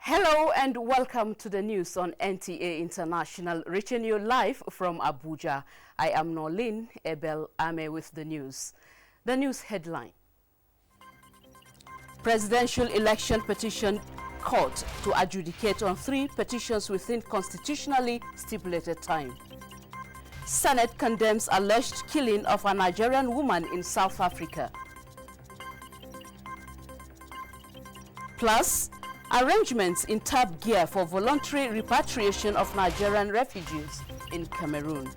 Hello and welcome to the news on NTA International, reaching you live from Abuja. I am Nolin Ebel Ame with the news. The news headline: Presidential election petition court to adjudicate on 3 petitions within constitutionally stipulated time. Senate condemns alleged killing of a Nigerian woman in South Africa. Plus, arrangements in top gear for voluntary repatriation of Nigerian refugees in Cameroon.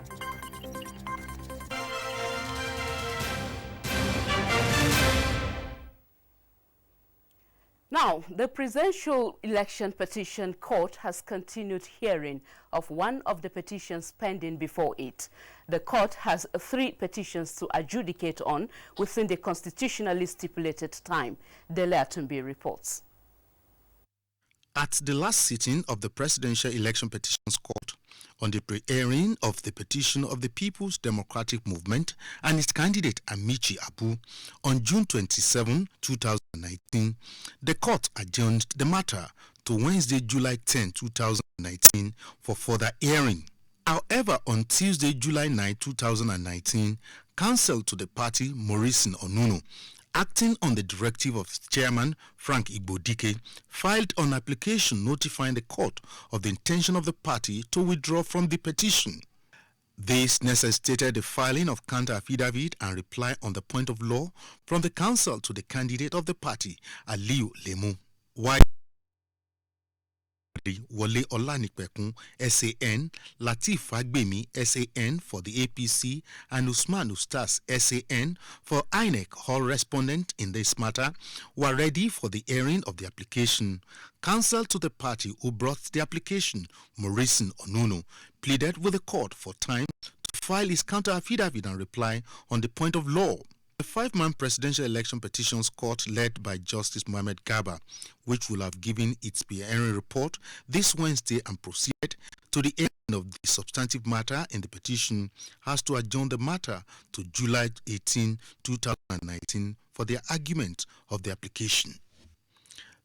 Now, the Presidential Election Petition Court has continued hearing of one of the petitions pending before it. The court has 3 petitions to adjudicate on within the constitutionally stipulated time. Dele Atumbi reports. At the last sitting of the Presidential Election Petitions Court, on the pre-hearing of the petition of the People's Democratic Movement and its candidate Amici Abu on June 27, 2019, the court adjourned the matter to Wednesday, July 10, 2019 for further hearing. However, on Tuesday, July 9, 2019, counsel to the party Morrison Onuno, acting on the directive of Chairman Frank Igbodike, filed an application notifying the court of the intention of the party to withdraw from the petition. This necessitated the filing of counter-affidavit and reply on the point of law from the counsel to the candidate of the party, Aliu Lemu. While Wole Olanikpekun, SAN, Lateef Fagbemi, SAN for the APC, and Usman Ustaz, SAN for INEC, all respondents in this matter, were ready for the hearing of the application. Counsel to the party who brought the application, Morrison Onuno, pleaded with the court for time to file his counter-affidavit and reply on the point of law. The 5-man Presidential Election Petitions Court led by Justice Mohammed Garba, which will have given its hearing report this Wednesday and proceeded to the end of the substantive matter in the petition, has to adjourn the matter to July 18, 2019 for the argument of the application.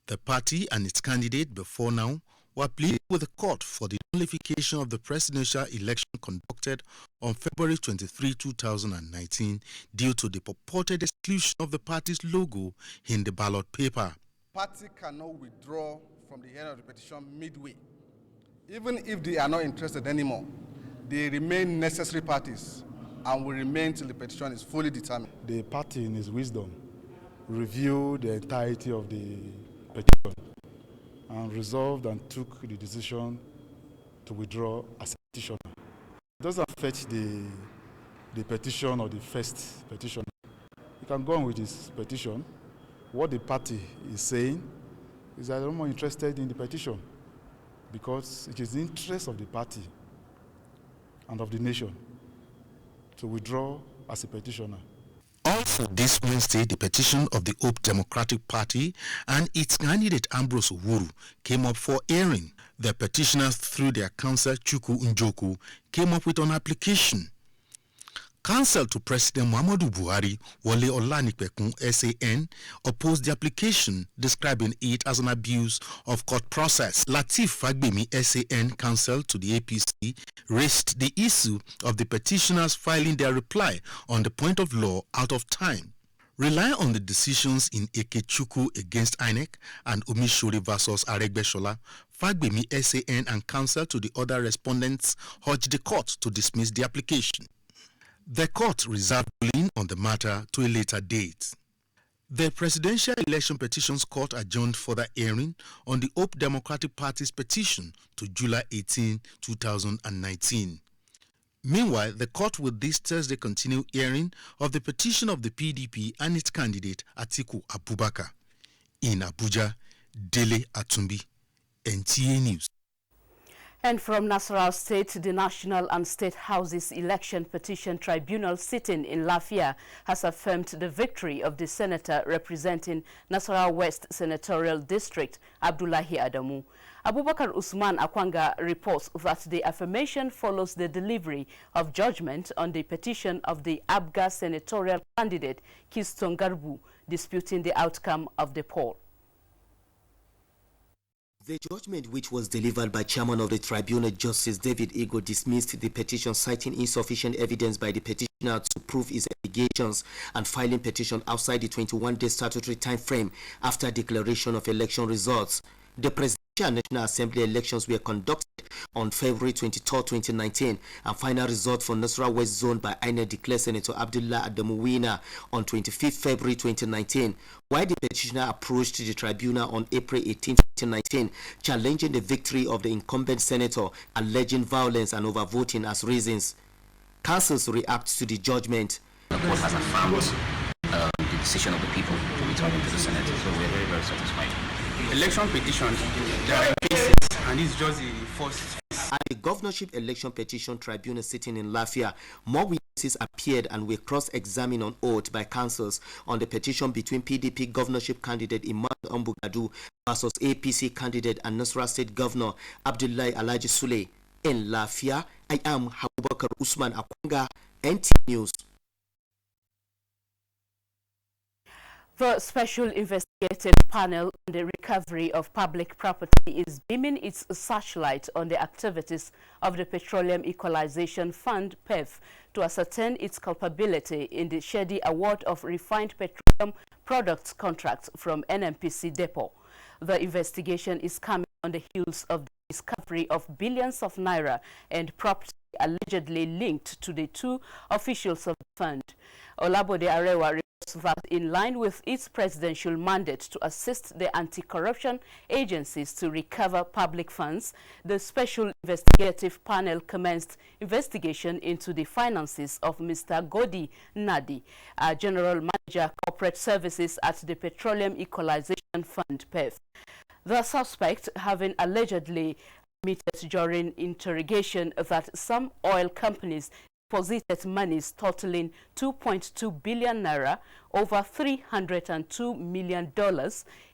The party and its candidate before now were pleading with the court for the nullification of the presidential election conducted on February 23, 2019 due to the purported exclusion of the party's logo in the ballot paper. The party cannot withdraw from the hearing of the petition midway. Even if they are not interested anymore, they remain necessary parties and will remain till the petition is fully determined. The party, in its wisdom, reviewed the entirety of the petition and resolved and took the decision to withdraw as a petitioner. It doesn't affect the petition or the first petitioner. He can go on with his petition. What the party is saying is that they're more interested in the petition because it is the interest of the party and of the nation to withdraw as a petitioner. Also this Wednesday, the petition of the Hope Democratic Party and its candidate Ambrose Owuru came up for hearing. The petitioners, through their counsel Chukwu Njoku, came up with an application. Counsel to President Muhammadu Buhari, Wole Olanikpekun, SAN, opposed the application, describing it as an abuse of court process. Lateef Fagbemi, SAN, counsel to the APC, raised the issue of the petitioners filing their reply on the point of law out of time. Relying on the decisions in Ekechukwu against INEC and Omishori versus Aregbesola, Fagbemi, SAN, and counsel to the other respondents urged the court to dismiss the application. The court reserved ruling on the matter to a later date. The Presidential Election Petitions Court adjourned further hearing on the Hope Democratic Party's petition to July 18, 2019. Meanwhile, the court will this Thursday continue hearing of the petition of the PDP and its candidate Atiku Abubakar. In Abuja, Dele Atumbi, NTA News. And from Nasarawa State, the National and State Houses Election Petition Tribunal sitting in Lafia has affirmed the victory of the senator representing Nasarawa West Senatorial District, Abdullahi Adamu. Abubakar Usman Akwanga reports that the affirmation follows the delivery of judgment on the petition of the Abga senatorial candidate Kiston Garbu, disputing the outcome of the poll. The judgment, which was delivered by Chairman of the Tribunal, Justice David Ego, dismissed the petition, citing insufficient evidence by the petitioner to prove his allegations and filing petition outside the 21-day statutory time frame after declaration of election results. The Presidential and National Assembly elections were conducted on February 23, 2019, and final result for Nasarawa West Zone by INEC declared Senator Abdullah Adamu winner on 25 February 2019, while the petitioner approached the tribunal on April 18, 2019, challenging the victory of the incumbent senator, alleging violence and overvoting as reasons. Councils react to the judgment. The court has affirmed the decision of the people to return him to the Senate, so we're very, very satisfied. Election petition, there are cases, and this is just the first. At the Governorship Election Petition Tribunal sitting in Lafia, more witnesses appeared and were cross-examined on oath by councils on the petition between PDP governorship candidate Imam Ambugadu versus APC candidate and Nasarawa State Governor Abdullahi Alhaji Sule. In Lafia, I am Habubakar Usman Akwanga, NT News. The Special Investigative Panel on the Recovery of Public Property is beaming its searchlight on the activities of the Petroleum Equalization Fund, PEF, to ascertain its culpability in the shady award of refined petroleum products contracts from NNPC Depot. The investigation is coming on the heels of the discovery of billions of naira and property allegedly linked to the two officials of the fund. Olabode Arewa reports that in line with its presidential mandate to assist the anti-corruption agencies to recover public funds, the Special Investigative Panel commenced investigation into the finances of Mr. Godi Nadi, General Manager Corporate Services at the Petroleum Equalization Fund, PEF. The suspect, having allegedly admitted during interrogation that some oil companies deposited monies totaling 2.2 billion naira, over $302 million,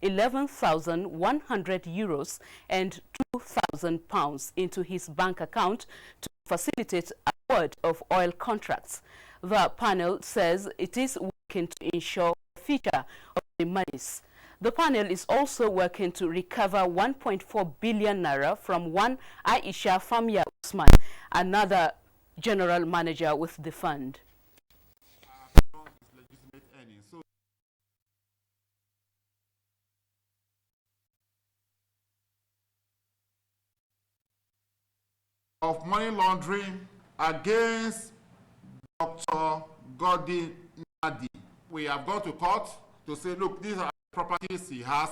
11,100 euros, and 2,000 pounds into his bank account to facilitate award of oil contracts. The panel says it is working to ensure the future of the monies. The panel is also working to recover 1.4 billion naira from one Aisha Famia Usman, another general manager with the fund. Of money laundering against Dr. Godi Nadi. We have gone to court to say, look, these are properties he has,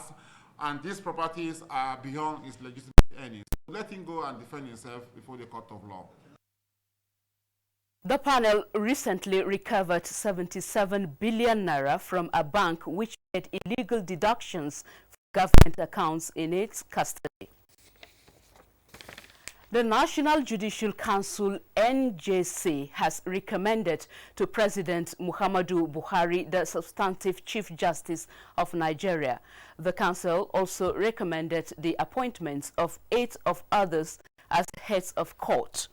and these properties are beyond his legitimate earnings. Let him go and defend himself before the court of law. The panel recently recovered 77 billion naira from a bank which made illegal deductions from government accounts in its custody. The National Judicial Council, NJC, has recommended to President Muhammadu Buhari the substantive Chief Justice of Nigeria. The council also recommended the appointments of 8 of others as heads of court.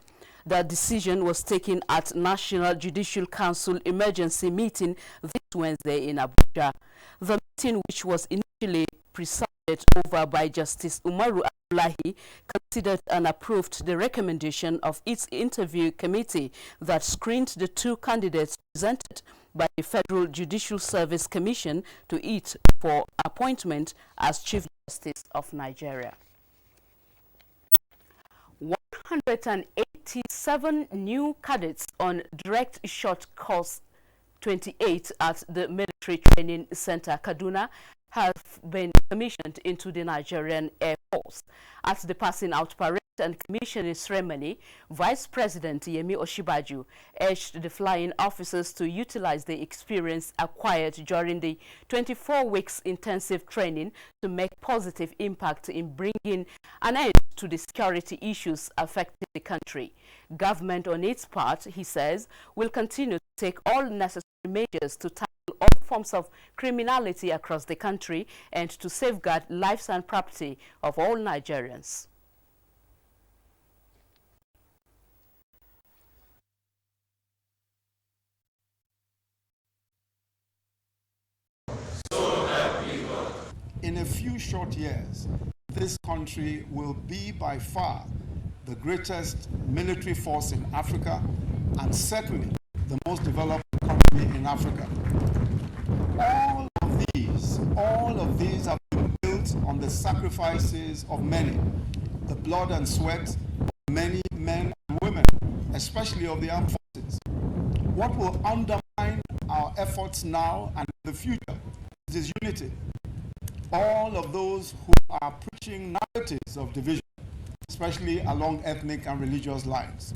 The decision was taken at National Judicial Council emergency meeting this Wednesday in Abuja. The meeting, which was initially presided over by Justice Umaru Abdullahi, considered and approved the recommendation of its interview committee that screened the 2 candidates presented by the Federal Judicial Service Commission to it for appointment as Chief Justice of Nigeria. 187 new cadets on direct short course 28 at the Military Training Center, Kaduna, have been commissioned into the Nigerian Air Force. At the passing out parade and commissioning ceremony, Vice President Yemi Oshibaju urged the flying officers to utilize the experience acquired during the 24 weeks intensive training to make positive impact in bringing an end to the security issues affecting the country. Government, on its part, he says, will continue to take all necessary measures to tackle all forms of criminality across the country and to safeguard lives and property of all Nigerians. In a few short years, this country will be by far the greatest military force in Africa and certainly the most developed country in Africa. All of these have been built on the sacrifices of many, the blood and sweat of many men and women, especially of the armed forces. What will undermine our efforts now and in the future is unity. All of those who are preaching narratives of division, especially along ethnic and religious lines.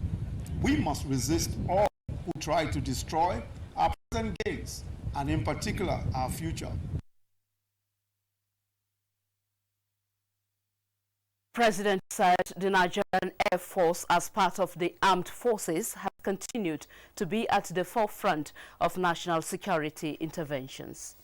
We must resist all who try to destroy our present gains and in particular our future. President said the Nigerian Air Force, as part of the armed forces, has continued to be at the forefront of national security interventions.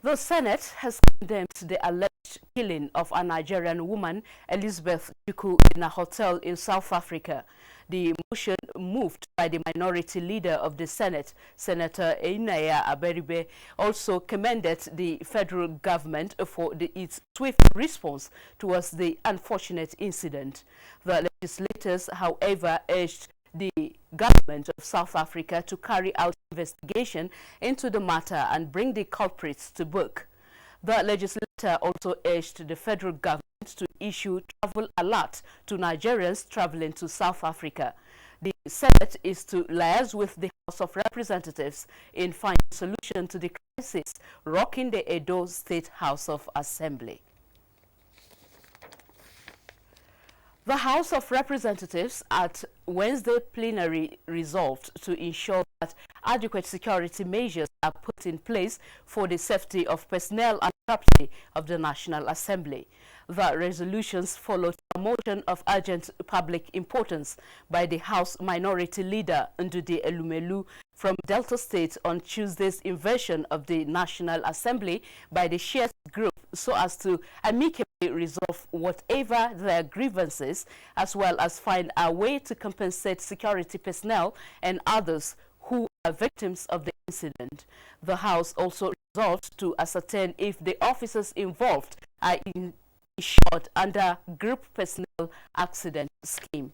The Senate has condemned the alleged killing of a Nigerian woman, Elizabeth Chuku, in a hotel in South Africa. The motion, moved by the minority leader of the Senate, Senator Inaya Aberibe, also commended the federal government for its swift response towards the unfortunate incident. The legislators, however, urged the government of South Africa to carry out investigation into the matter and bring the culprits to book. The legislator also urged the federal government to issue travel alert to Nigerians traveling to South Africa. The Senate is to liaise with the House of Representatives in finding a solution to the crisis rocking the Edo State House of Assembly. The House of Representatives at Wednesday plenary resolved to ensure that adequate security measures are put in place for the safety of personnel and property of the National Assembly. The resolutions followed a motion of urgent public importance by the House Minority Leader Ndudi Elumelu from Delta State on Tuesday's invasion of the National Assembly by the Shares Group, so as to amicably resolve whatever their grievances, as well as find a way to compensate security personnel and others who are victims of the incident. The House also resolved to ascertain if the officers involved are insured under Group Personnel Accident Scheme.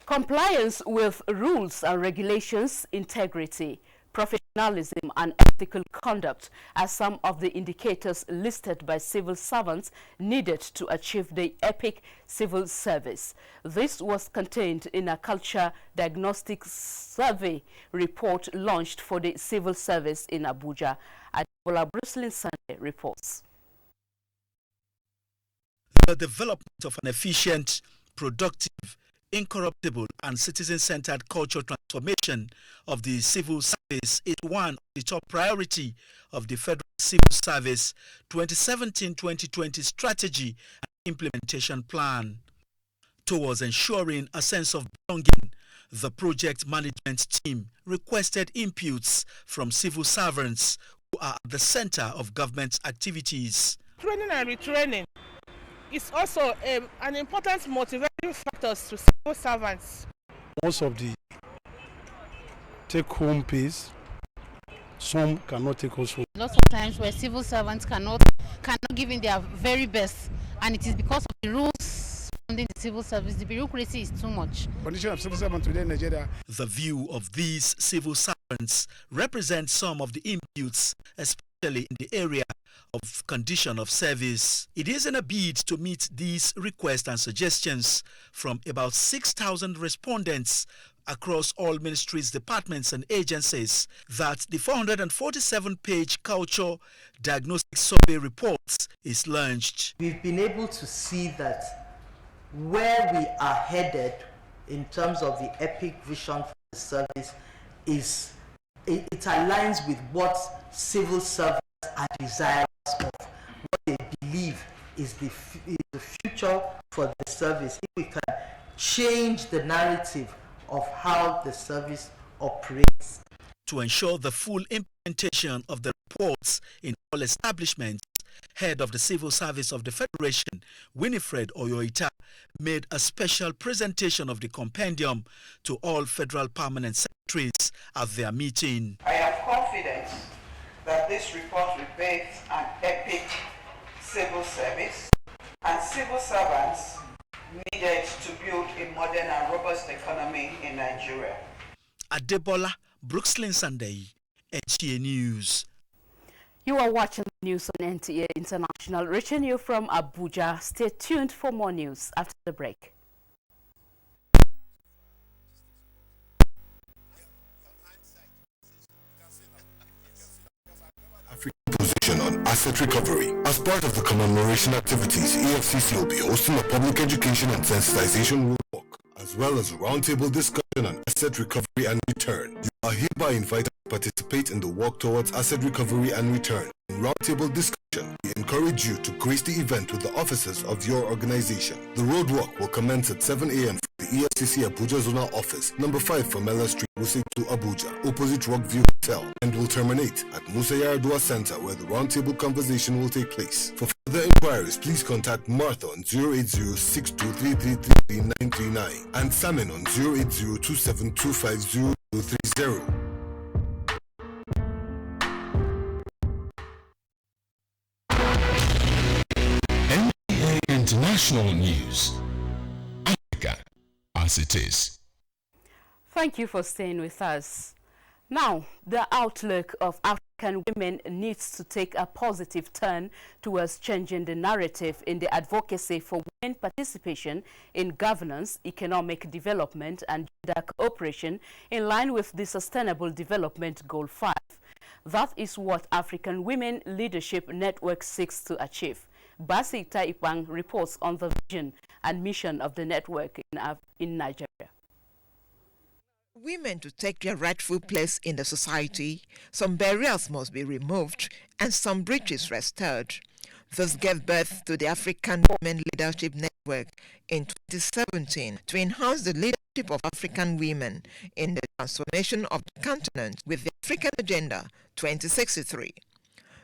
Compliance with rules and regulations, integrity, professionalism and ethical conduct are some of the indicators listed by civil servants needed to achieve the EPIC civil service. This was contained in a culture diagnostic survey report launched for the civil service in Abuja. Adebola Brucelin Sunday reports. The development of an efficient, productive, incorruptible and citizen-centered cultural transformation of the civil service is one of the top priority of the Federal Civil Service 2017-2020 Strategy and Implementation Plan. Towards ensuring a sense of belonging, the project management team requested inputs from civil servants who are at the center of government activities. Training and retraining is also an important motivating factor to civil servants. Most of the take-home pays, some cannot take us home. Lots of times where civil servants cannot give in their very best, and it is because of the rules surrounding the civil service. The bureaucracy is too much. Condition of civil servants today in Nigeria. The view of these civil servants represents some of the inputs, especially in the area of condition of service. It is in a bid to meet these requests and suggestions from about 6,000 respondents across all ministries, departments and agencies that the 447-page culture diagnostic survey reports is launched. We've been able to see that where we are headed in terms of the EPIC vision for the service is it aligns with what civil servants are desirous of, what they believe is the future for the service. If we can change the narrative of how the service operates. To ensure the full implementation of the reports in all establishments, Head of the Civil Service of the Federation, Winifred Oyoita, made a special presentation of the compendium to all federal permanent secretaries at their meeting. I am confident that this report rebates an epic civil service and civil servants needed to build a modern and robust economy in Nigeria. Adebola, Brooklyn Sunday, NTA News. You are watching the news on NTA International, reaching you from Abuja. Stay tuned for more news after the break. Position on asset recovery. As part of the commemoration activities, EFCC will be hosting a public education and sensitization roadwalk, as well as a roundtable discussion on asset recovery and return. You are hereby invited to participate in the walk towards asset recovery and return. In roundtable discussion, we encourage you to grace the event with the officers of your organization. The roadwalk will commence at 7 a.m. from the EFCC Abuja Zonal Office, number 5 Famela Street, Wuse to Abuja, opposite Rockview Hotel, and will terminate at Musa Yaradua Center, where the roundtable conversation will take place. For further inquiries, please contact Martha on 080-6233-3939 and Samin on 080-2725030. International news. Africa as it is. Thank you for staying with us. Now, the outlook of African women needs to take a positive turn towards changing the narrative in the advocacy for women participation in governance, economic development and gender cooperation in line with the Sustainable Development Goal 5. That is what African Women Leadership Network seeks to achieve. Basi Taipang reports on the vision and mission of the network in Nigeria. Women to take their rightful place in the society, some barriers must be removed and some bridges restored. This gave birth to the African Women Leadership Network in 2017 to enhance the leadership of African women in the transformation of the continent with the African Agenda 2063.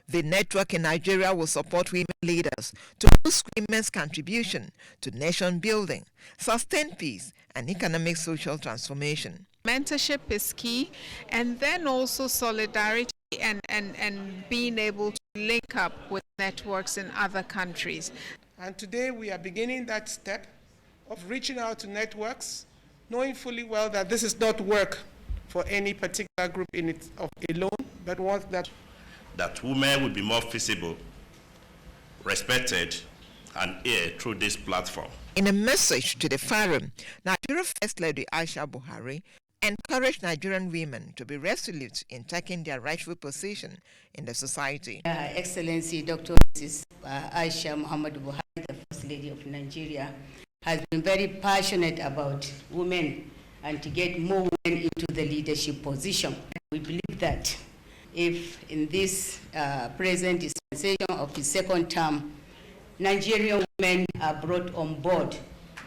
The network in Nigeria will support women leaders to boost women's contribution to nation building, sustain peace, and economic social transformation. Mentorship is key, and then also solidarity and being able to link up with networks in other countries. And today we are beginning that step of reaching out to networks, knowing fully well that this is not work for any particular group in it alone, but one that women will be more visible, respected, and aired through this platform. In a message to the forum, Nigeria First Lady Aisha Buhari encouraged Nigerian women to be resolute in taking their rightful position in the society. Her Excellency Dr. Mrs. Aisha Muhammad Buhari, the First Lady of Nigeria, has been very passionate about women and to get more women into the leadership position. We believe that if in this present dispensation of the second term, Nigerian women are brought on board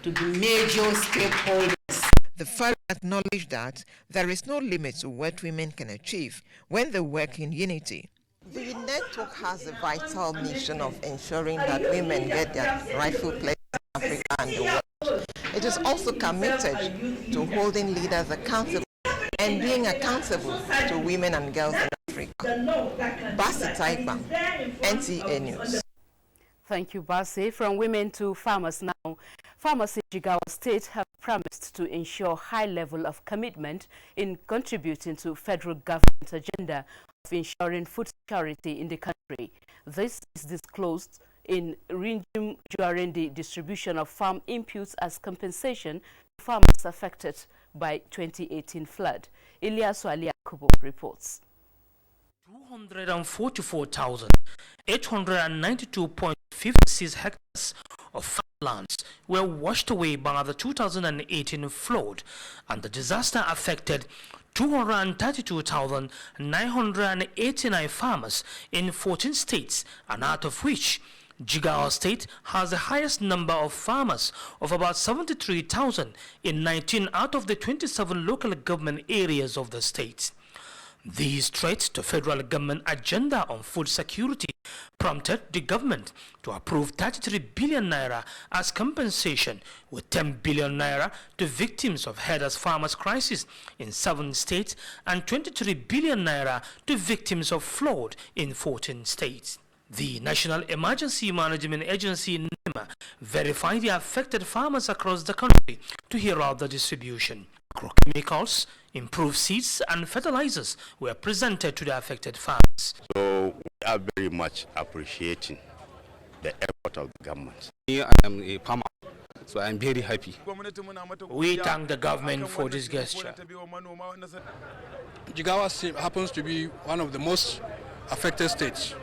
to be major stakeholders. The forum acknowledged that there is no limit to what women can achieve when they work in unity. The network has a vital mission of ensuring that women get their rightful place in Africa and the world. It is also committed to holding leaders accountable and being accountable to women and girls in Africa. Basi Taipa, NTA News. Thank you, Basi. From women to farmers now. Farmers in Jigawa State have promised to ensure high level of commitment in contributing to federal government's agenda of ensuring food security in the country. This is disclosed in Ringim during the distribution of farm inputs as compensation to farmers affected by 2018 flood. Ilyasu Ali Akubo reports. 244,892.56 hectares of farmlands were washed away by the 2018 flood, and the disaster affected 232,989 farmers in 14 states, and out of which Jigawa State has the highest number of farmers of about 73,000 in 19 out of the 27 local government areas of the state. These threats to federal government agenda on food security prompted the government to approve 33 billion naira as compensation, with 10 billion naira to victims of herders farmers crisis in 7 states and 23 billion naira to victims of flood in 14 states. The National Emergency Management Agency NEMA verified the affected farmers across the country to hear out the distribution. Agrochemicals, improved seeds and fertilizers were presented to the affected farmers. So we are very much appreciating the effort of the government. I am a farmer, so I am very happy. We thank the government for this gesture. Jigawa happens to be one of the most affected states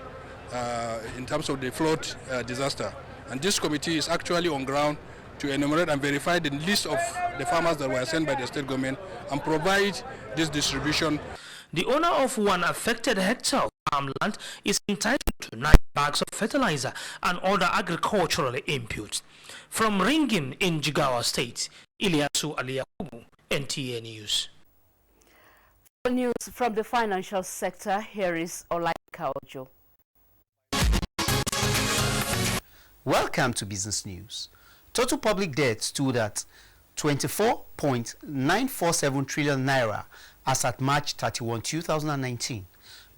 in terms of the flood disaster, and this committee is actually on ground to enumerate and verify the list of the farmers that were sent by the state government and provide this distribution. The owner of one affected hectare of farmland is entitled to 9 bags of fertilizer and other agricultural inputs. From Ringim in Jigawa State, Ilyasu Aliyakubu, NTA News. For news from the financial sector, here is Olaika Ojo. Welcome to Business News. Total public debt stood at 24.947 trillion naira as at March 31, 2019,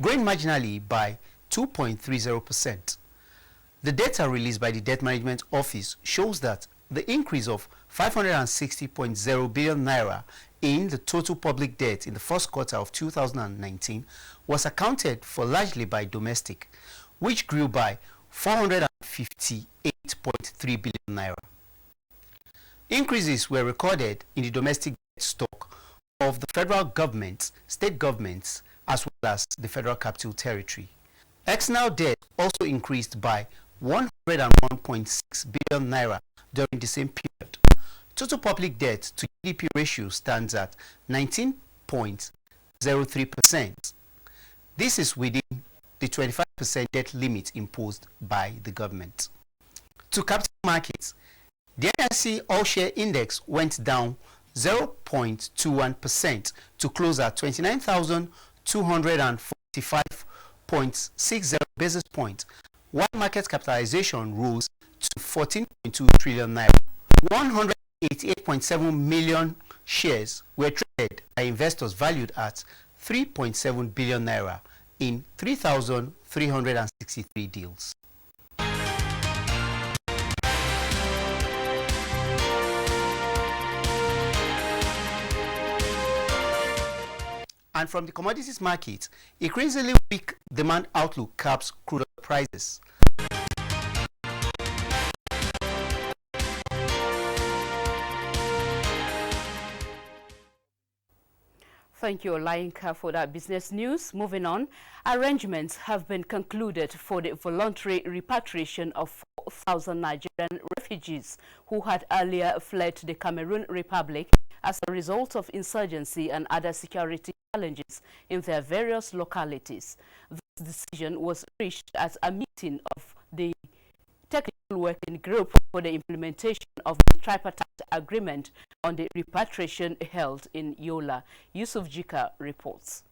growing marginally by 2.30%. The data released by the Debt Management Office shows that the increase of 560.0 billion naira in the total public debt in the first quarter of 2019 was accounted for largely by domestic, which grew by 458.3 billion naira. Increases were recorded in the domestic debt stock of the federal government, state governments, as well as the Federal Capital Territory. External debt also increased by 101.6 billion naira during the same period. Total public debt to GDP ratio stands at 19.03%. This is within the 25% debt limit imposed by the government. To capital markets, the NSE All-Share Index went down 0.21% to close at 29,245.60 basis points, while market capitalization rose to 14.2 trillion naira. 188.7 million shares were traded by investors valued at 3.7 billion naira in 3,363 deals. And from the commodities market, increasingly weak demand outlook caps crude oil prices. Thank you, Olainka, for that business news. Moving on, arrangements have been concluded for the voluntary repatriation of 4,000 Nigerian refugees who had earlier fled the Cameroon Republic as a result of insurgency and other security challenges in their various localities. This decision was reached at a meeting of the Technical Working Group for the implementation of the tripartite agreement on the repatriation held in Yola. Yusuf Jika reports.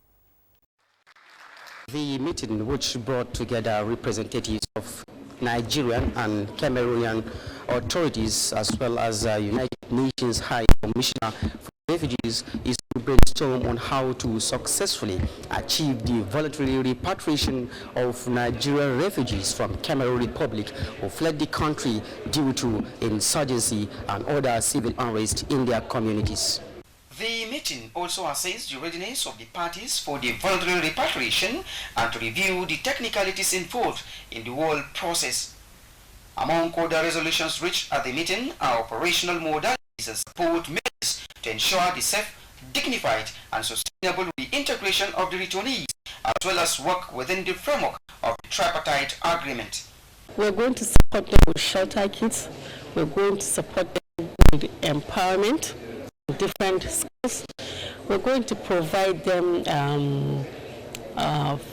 The meeting, which brought together representatives of Nigerian and Cameroonian authorities, as well as United Nations High Commissioner for Refugees, is to brainstorm on how to successfully achieve the voluntary repatriation of Nigerian refugees from Cameroon Republic who fled the country due to insurgency and other civil unrest in their communities. The meeting also assessed the readiness of the parties for the voluntary repatriation and to review the technicalities involved in the whole process. Among other resolutions reached at the meeting are operational modalities and support measures to ensure the safe, dignified and sustainable reintegration of the returnees, as well as work within the framework of the tripartite agreement. We're going to support them with shelter kits. We're going to support them with empowerment, different skills. We're going to provide them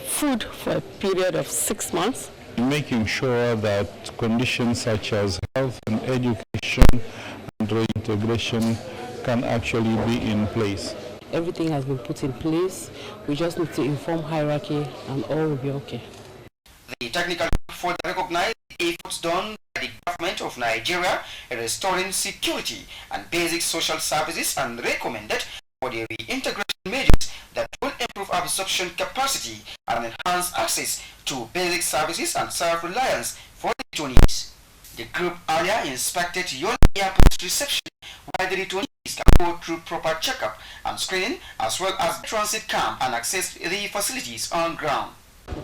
food for a period of 6 months. Making sure that conditions such as health and education and reintegration can actually be in place. Everything has been put in place. We just need to inform hierarchy and all will be okay. The technical further recognized the efforts done by the government of Nigeria in restoring security and basic social services and recommended for the reintegration measures that will improve absorption capacity and enhance access to basic services and self-reliance for the returnees. The group earlier inspected Yola Airport reception, where the returnees can go through proper checkup and screening, as well as transit camp and access the facilities on ground.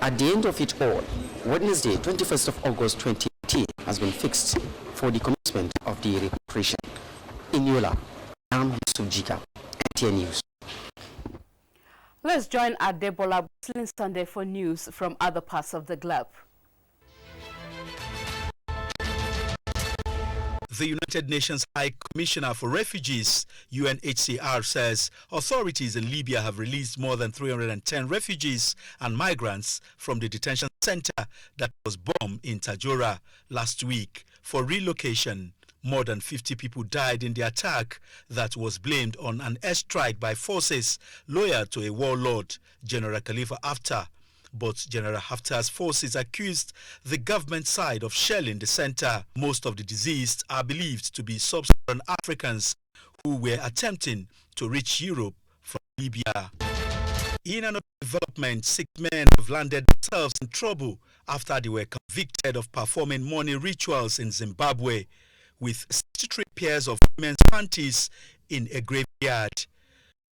At the end of it all, Wednesday, 21st of August 2018 has been fixed for the commencement of the repatriation. In Yola, I'm Yusuf Jika, NTN News. Let's join Adebola Sunday for news from other parts of the globe. The United Nations High Commissioner for Refugees, UNHCR, says authorities in Libya have released more than 310 refugees and migrants from the detention center that was bombed in Tajora last week for relocation. More than 50 people died in the attack that was blamed on an airstrike by forces loyal to a warlord, General Khalifa Haftar. But General Haftar's forces accused the government side of shelling the center. Most of the deceased are believed to be sub-Saharan Africans who were attempting to reach Europe from Libya. In another development, 6 men have landed themselves in trouble after they were convicted of performing money rituals in Zimbabwe with 63 pairs of women's panties in a graveyard.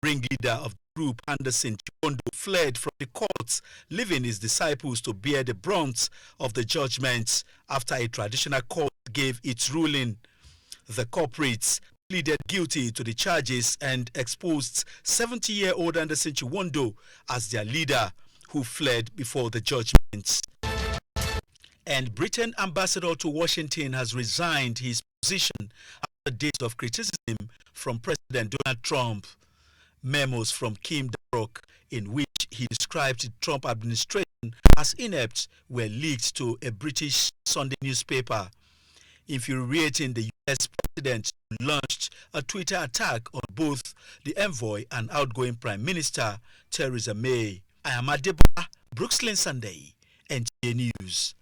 Ringleader of the group, Anderson Chibondo, fled from the courts, leaving his disciples to bear the brunt of the judgments after a traditional court gave its ruling. The culprits pleaded guilty to the charges and exposed 70-year-old Anderson Chibondo as their leader, who fled before the judgments. And Britain ambassador to Washington has resigned his position after days of criticism from President Donald Trump. Memos from Kim Darroch, in which he described the Trump administration as inept, were leaked to a British Sunday newspaper. Infuriating the U.S. president, launched a Twitter attack on both the envoy and outgoing Prime Minister Theresa May. I am Adebola Brooksland Sunday, NTA News.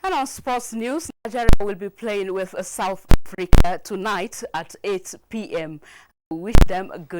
And on sports news, Nigeria will be playing with South Africa tonight at 8 p.m. We wish them a good